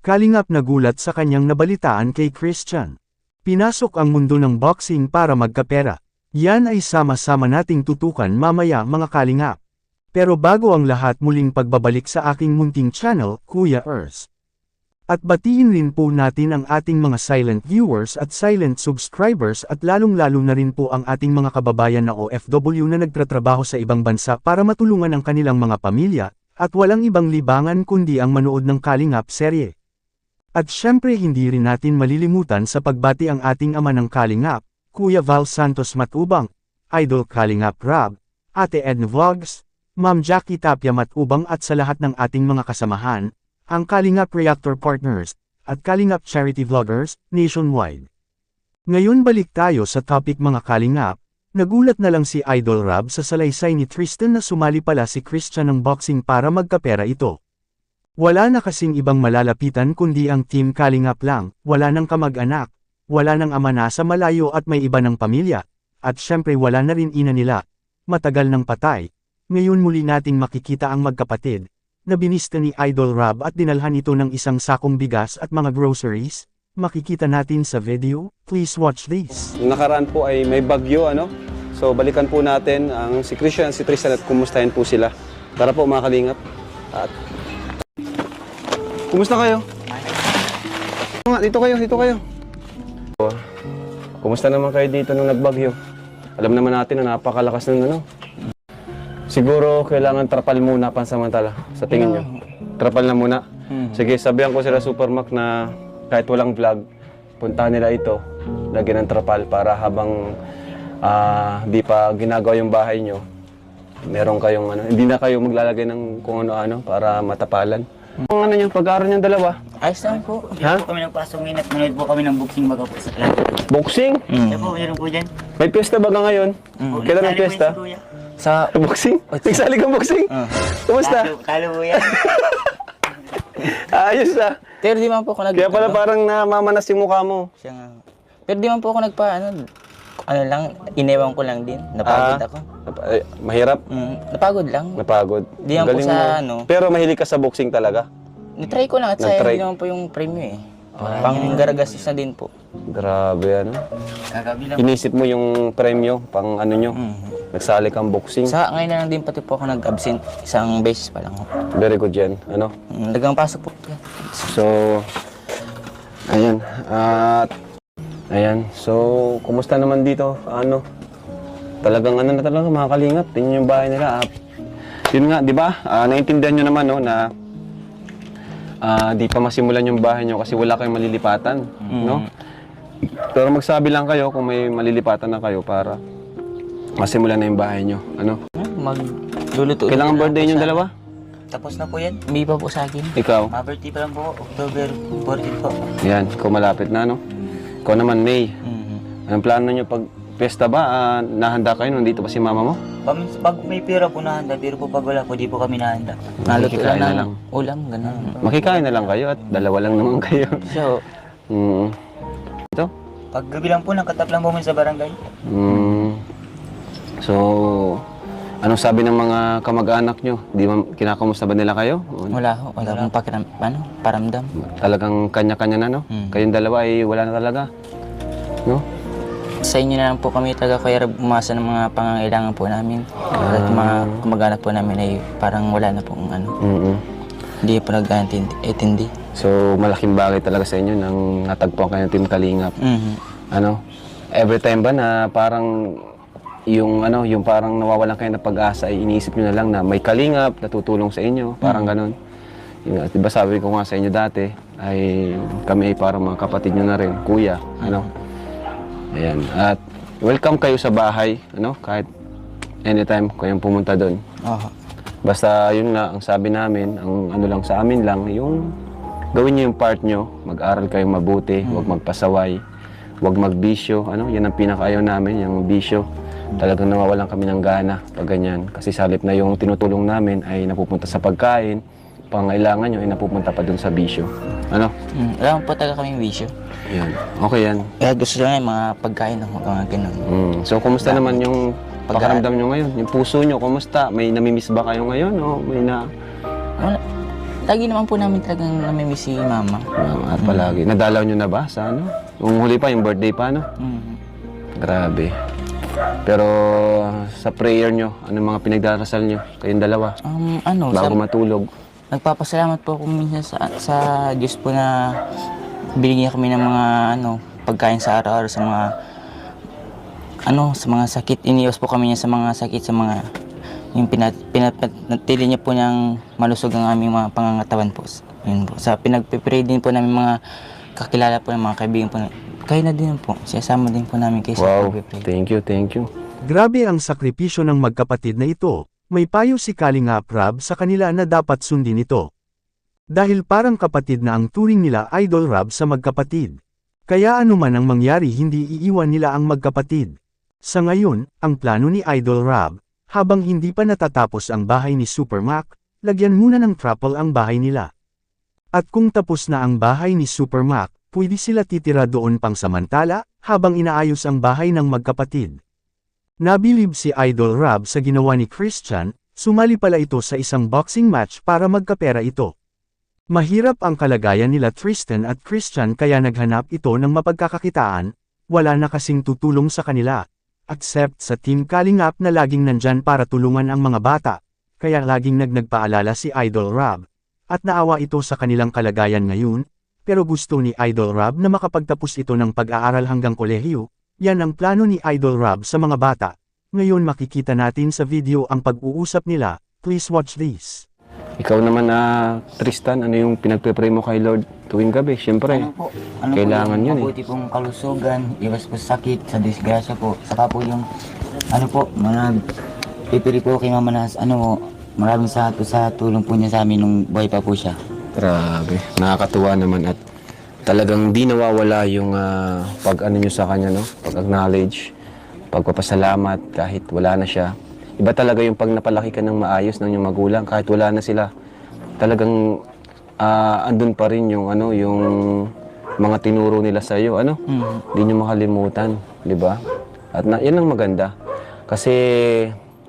Kalingap nagulat sa kanyang nabalitaan kay Christian. Pinasok ang mundo ng boxing para magkapera. Yan ay sama-sama nating tutukan mamaya mga kalingap. Pero bago ang lahat, muling pagbabalik sa aking munting channel, Kuya Ers. At batiin rin po natin ang ating mga silent viewers at silent subscribers at lalong-lalo na rin po ang ating mga kababayan na OFW na nagtatrabaho sa ibang bansa para matulungan ang kanilang mga pamilya, at walang ibang libangan kundi ang manood ng Kalingap serye. At syempre hindi rin natin malilimutan sa pagbati ang ating ama ng Kalingap, Kuya Val Santos Matubang, Idol Kalingap Rab, Ate Edna Vlogs, Ma'am Jackie Tapia Matubang at sa lahat ng ating mga kasamahan, ang Kalingap Reactor Partners, at Kalingap Charity Vloggers, nationwide. Ngayon balik tayo sa topic mga Kalingap. Nagulat na lang si Idol Rab sa salaysay ni Tristan na sumali pala si Christian ng boxing para magkapera ito. Wala na kasing ibang malalapitan kundi ang Team Kalingap lang, wala nang kamag-anak, wala nang ama na sa malayo at may iba ng pamilya, at syempre wala na rin ina nila, matagal nang patay. Ngayon muli nating makikita ang magkapatid, na binista ni Idol Rab at dinalhan ito ng isang sakong bigas at mga groceries. Makikita natin sa video, please watch this. Nakaraan po ay may bagyo, ano? So balikan po natin ang si Christian at si Tristan at kumustahin po sila. Tara po mga Kalingap. At kumusta kayo? Dito kayo. Kumusta naman kayo dito nung nagbagyo? Alam naman natin na napakalakas ng ano. Siguro kailangan trapal muna pansamantala sa tingin nyo. Trapal na muna. Sige, sabihan ko sila Supermac na kahit walang vlog, puntahan nila ito, lagyan ng trapal para habang di pa ginagawa yung bahay nyo, meron kayong ano, hindi na kayo maglalagay ng kung ano-ano para matapalan. Ang ano yung pag-aaral niyong dalawa? Ayos lang po. Ha? Hindi po kami nagpasok ngayon at nanood po kami ng boxing baga po sa club. Boxing? Kaya po, meron po dyan. May piyesta ba ngayon? Kailan ang piyesta? Sa... Boxing? Nagsali kang boxing? Kumusta? Talo po yan. Ayos ah. Pero di man po ako Kaya pala parang namamanas yung mukha mo. Siya nga. Pero di man po ako ano lang, inewan ko lang din. Napagod ako. Mahirap? Napagod lang. Napagod. Di man po Galing sa mo. ano. Pero mahilig ka sa boxing talaga? Nitry ko lang at sayang Nag-try. di naman po yung premyo eh. Pang garagastos na din po. Grabe ano. Kagabi lang. Inisip mo yung premyo pang ano nyo. Nagsali kang boxing. Sa ngayon na lang din pati po ako nag-absent. Isang beses pa lang. Very good yan. Ano? Dagang pasok po. So, ayan. At, ayan. So, kumusta naman dito? Ano? Talagang ano na talaga mga Kalingap. Tingnan yung bahay nila. Yun nga, di ba? Naintindihan nyo naman no, na di pa masimulan yung bahay nyo kasi wala kayong malilipatan. No? Pero magsabi lang kayo kung may malilipatan na kayo para masimulan na yung bahay nyo. Ano? Magluluto. Kailangan birthday nyo dalawa? Tapos na po yan. May pa po sa akin. Ikaw? Ma-birthday pa lang po, October 14 po. Yan, ikaw malapit na, no? Ikaw naman, May. Anong plano nyo pag piyesta ba? Nahanda kayo? Nandito ba si mama mo? Pag may pera po nahanda, pero po pag wala po, di po kami nahanda. Naluto Makikikain na lang lang. ng ulam, gano'n. Makikain na lang kayo at dalawa lang naman kayo. So, Ito? Pag gabi lang po, nakatap lang po kami sa barangay. So, anong sabi ng mga kamag-anak nyo? Di ba kinakamusta ba nila kayo? wala akong paramdam. Talagang kanya-kanya na, no? Kayong dalawa ay wala na talaga. No? Sa inyo na lang po kami talaga kaya umasa ng mga pangangailangan po namin. At mga kamag-anak po namin ay parang wala na pong ano. Hindi po nag-intindi. So, malaking bagay talaga sa inyo nang natagpuan kayo ng Team Kalingap. Ano? Every time ba na parang yung ano, yung parang nawawalan kayo ng pag-asa ay iniisip niyo na lang na may Kalingap na tutulong sa inyo, parang ganun. Yung, diba sabi ko nga sa inyo dati, ay kami ay parang mga kapatid niyo na rin, kuya, ano. Ayan, at welcome kayo sa bahay, ano, kahit anytime kayong pumunta doon. Basta yun nga, ang sabi namin, ang ano lang sa amin lang, yung gawin niyo yung part niyo, mag-aral kayo mabuti, huwag magpasaway, huwag magbisyo, ano, yan ang pinakaayaw namin, yung bisyo. Talagang nawawalan kami ng gana pag ganyan. Kasi sa halip na yung tinutulong namin ay napupunta sa pagkain, pangailangan nyo ay napupunta pa dun sa bisyo. Ano? Alam po talaga kaming wisyo. Yan. Okay yan. Kaya gusto lang yung mga pagkain ng mga ganun. So, kumusta naman yung pakaramdam nyo ngayon? Yung puso nyo, kumusta? May namimiss ba kayo ngayon? O may na... Wala. lagi naman po namin talagang namimiss si mama. At palagi. Nadalaw nyo na ba sa ano? Yung huli pa, yung birthday pa, no? Grabe. Pero sa prayer nyo, anong mga pinagdarasal nyo? Kayong dalawa? Bago matulog. Nagpapasalamat po ako minsan sa Diyos po na binigyan kami ng mga pagkain sa araw-araw sa mga sakit. Iniwas po kami niya sa mga sakit, sa mga yung pinatili niya po niyang malusog ang aming mga pangangatawan po. Yun po. Sa pinagpipray din po namin mga kakilala po ng mga kaibigan po. Kayo na din po. Siyasama din po namin kayo sa pagpipray. Thank you. Grabe ang sakripisyo ng magkapatid na ito. May payo si Kalingap Rab sa kanila na dapat sundin ito. Dahil parang kapatid na ang turing nila Idol Rab sa magkapatid. Kaya anuman ang mangyari hindi iiwan nila ang magkapatid. Sa ngayon, ang plano ni Idol Rab, habang hindi pa natatapos ang bahay ni Super Mac, lagyan muna ng trapal ang bahay nila. At kung tapos na ang bahay ni Super Mac, pwede sila titira doon pang samantala, habang inaayos ang bahay ng magkapatid. Nabilib si Idol Rab sa ginawa ni Christian, sumali pala ito sa isang boxing match para magkapera ito. Mahirap ang kalagayan nila Tristan at Christian kaya naghanap ito ng mapagkakakitaan, wala na kasing tutulong sa kanila. Except sa Team Kalingap na laging nandyan para tulungan ang mga bata, kaya laging nagpaalala si Idol Rab. At naawa ito sa kanilang kalagayan ngayon, pero gusto ni Idol Rab na makapagtapos ito ng pag-aaral hanggang kolehiyo. Yan ang plano ni Idol Rab sa mga bata. Ngayon makikita natin sa video ang pag-uusap nila, please watch this. Ikaw naman Tristan, ano yung pinagpe-pray mo kay Lord tuwing gabi? Siyempre, kailangan yun mabuti pong kalusugan, iwas po sa sakit, sa disgrasya po. Saka po yung, pipili po kay mama na, maraming salamat po sa tulong po niya sa amin nung buhay pa po siya. Grabe, nakakatuwa naman at talagang di nawawala yung pag-ano nyo sa kanya, no? Pag-acknowledge, pagpapasalamat kahit wala na siya. Iba talaga yung pag napalaki ka ng maayos ng iyong magulang kahit wala na sila. Talagang andun pa rin yung yung mga tinuro nila sa iyo, Di nyo makalimutan, di ba? At yan ang maganda. Kasi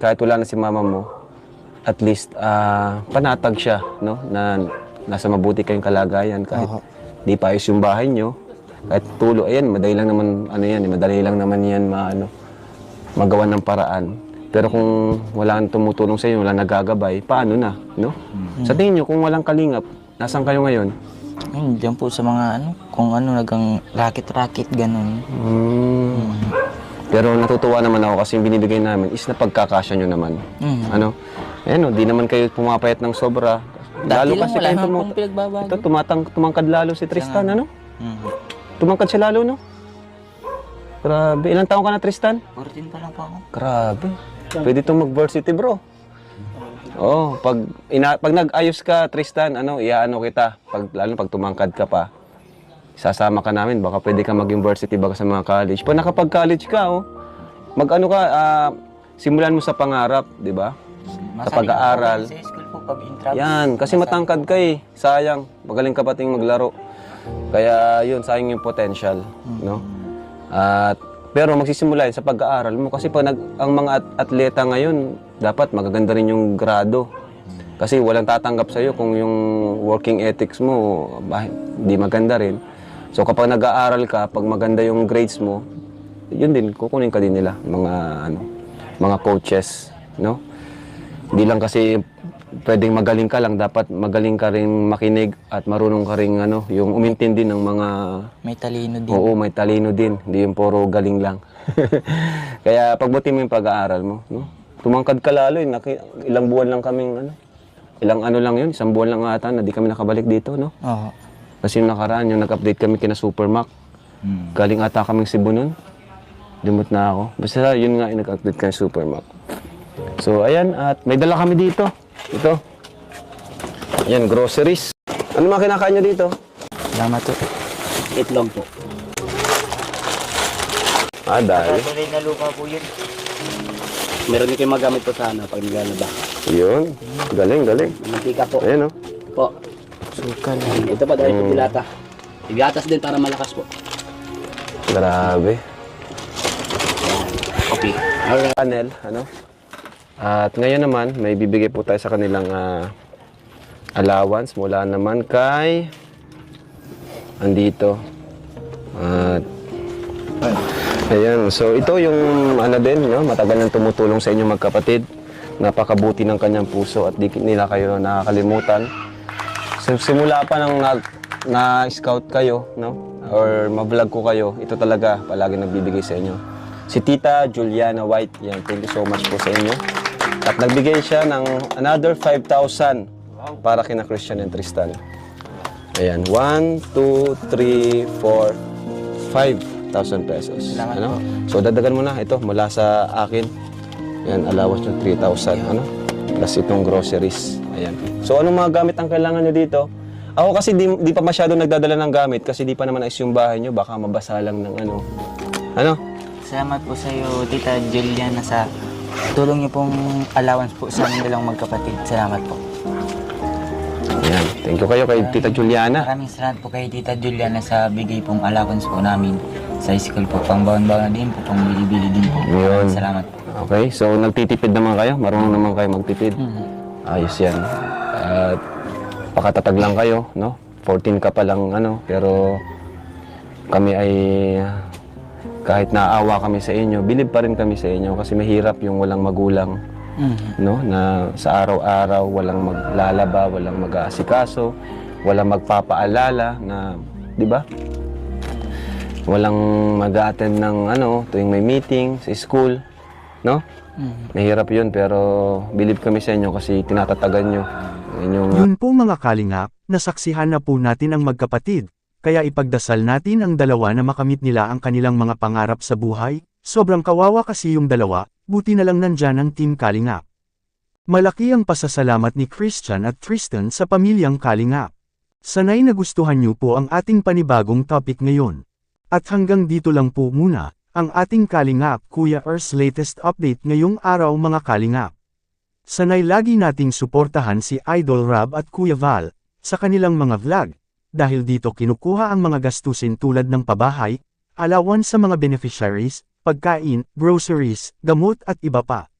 kahit wala na si mama mo, at least panatag siya, no? Na nasa mabuti kayong kalagayan kahit di pa ayos yung bahay nyo. Kahit tulo, ayan, madali lang naman yan magawa ng paraan. Pero kung wala nang tumutulong sa inyo, wala nagagabay, paano na, no? Sa tingin nyo, kung walang kalingap, nasaan kayo ngayon? Diyan po sa mga kung nagang racket, ganun. Pero natutuwa naman ako kasi yung binibigay namin is na pagkakasya nyo naman. Di naman kayo pumapayat ng sobra. Dati Lalo lang kasi wala kayo naman pong pinagbabago. Ito, tumangkad lalo si Tristan, Tumangkad siya lalo, no? Grabe. Ilang taon ka na, Tristan? 14 pa lang po ako. Grabe. Pwede itong mag-varsity, bro. Oo, pag nag-ayos ka, Tristan, iaano kita. Lalo pag tumangkad ka pa, sasama ka namin. Baka pwede ka mag-university, baka sa mga college. Pag nakapag-college ka, simulan mo sa pangarap, di ba? Sa pag-aaral. Sa school po, pag intramural. Yan, kasi matangkad ka eh. Sayang. Magaling ka pating maglaro. Kaya yun, sayang yung potential, no? Pero magsisimula yun sa pag-aaral mo kasi ang mga atleta ngayon dapat magaganda rin yung grado. Kasi walang tatanggap sa iyo kung yung working ethics mo hindi maganda rin. So kapag nag-aaral ka, pag maganda yung grades mo, yun din kukunin ka din nila mga coaches, no? Hindi lang kasi pwedeng magaling ka lang, dapat magaling ka rin makinig at marunong ka rin yung umintindi ng mga... May talino din. Oo, may talino din. Hindi yung puro galing lang. Kaya pagbuti mo yung pag-aaral mo, no? Tumangkad ka lalo, ilang buwan lang kaming, ilang lang yun, isang buwan lang ata na di kami nakabalik dito, no? Oo. Kasi yung nakaraan, yung nag-update kami kina Super Mac. Galing ata kaming Cebu nun. Dumot na ako. Basta yun nga, nag-update kami Super Mac. So, ayan, at may dala kami dito. Ito. Ayan, groceries. Ano mga kinakain nyo dito? Salamat po. Itlog po. Dahil. Tuloy na lupa po yun. Meron din kayo magamit po sa pag naglalaba. Yun. Galing. Mantika po. Ayan, Po. Sukal. Ito pa dahil po dilata. Igatas din para malakas po. Grabe. Coffee. Panel, At ngayon naman, may bibigay po tayo sa kanilang allowance mula naman kay andito. At ayan, so ito yung ano din, no? Matagal nang tumutulong sa inyo magkapatid. Napakabuti ng kanyang puso at di nila kayo nakakalimutan. So, simula pa nang na-scout kayo, no? Or ma-vlog ko kayo, ito talaga palagi nagbibigay sa inyo. Si Tita Juliana White, yan, thank you so much po sa inyo. At nagbigay siya ng another 5,000 para kina Christian and Tristan. Ayan, 1, 2, 3, 4, 5,000 pesos. Ano? So dadagan mo na ito mula sa akin. Yan, allowance yung 3,000. Ano? Plus itong groceries. Ayan. So anong mga gamit ang kailangan nyo dito? Ako kasi di pa masyado nagdadala ng gamit kasi di pa naman ayos yung bahay nyo. Baka mabasa lang ng ano. Ano? Salamat po sa iyo, Tita Juliana, sa tulong niyo pong allowance po sa aming dalawang magkapatid. Salamat po. Ayan. Thank you kayo kay Tita Juliana. Maraming salamat po kay Tita Juliana sa bigay pong allowance po namin sa school po. Pang-baon-baon din po, pang-bili-bili din po. Yun. Maraming salamat po. Okay, so nagtitipid naman kayo? Marunong naman kayo magtipid? Ayos yan. At pakatatag lang kayo, no? 14 ka pa lang, ano, pero kami ay kahit naawa kami sa inyo, bilib pa rin kami sa inyo kasi mahirap yung walang magulang, no? Na sa araw-araw walang maglalaba, walang mag-aasikaso, walang magpapaalala na, di ba? Walang mag-attend ng ano, tuwing may meeting sa school, no? Mahirap yun pero bilib kami sa inyo kasi tinatatagan nyo. Yun po mga kalingap, nasaksihan na po natin ang magkapatid, kaya ipagdasal natin ang dalawa na makamit nila ang kanilang mga pangarap sa buhay. Sobrang kawawa kasi yung dalawa, buti na lang nandyan ang Team Kalingap. Malaki ang pasasalamat ni Christian at Tristan sa pamilyang Kalingap. Sanay nagustuhan niyo po ang ating panibagong topic ngayon. At hanggang dito lang po muna, ang ating Kalingap Kuya Earth's latest update ngayong araw mga Kalingap. Sanay lagi nating suportahan si Idol Rab at Kuya Val sa kanilang mga vlog, dahil dito kinukuha ang mga gastusin tulad ng pabahay, allowance sa mga beneficiaries, pagkain, groceries, gamot at iba pa.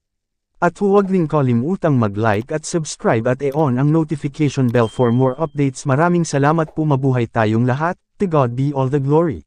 At huwag rin kalimutang mag-like at subscribe at i-on ang notification bell for more updates. Maraming salamat po, mabuhay tayong lahat, to God be all the glory.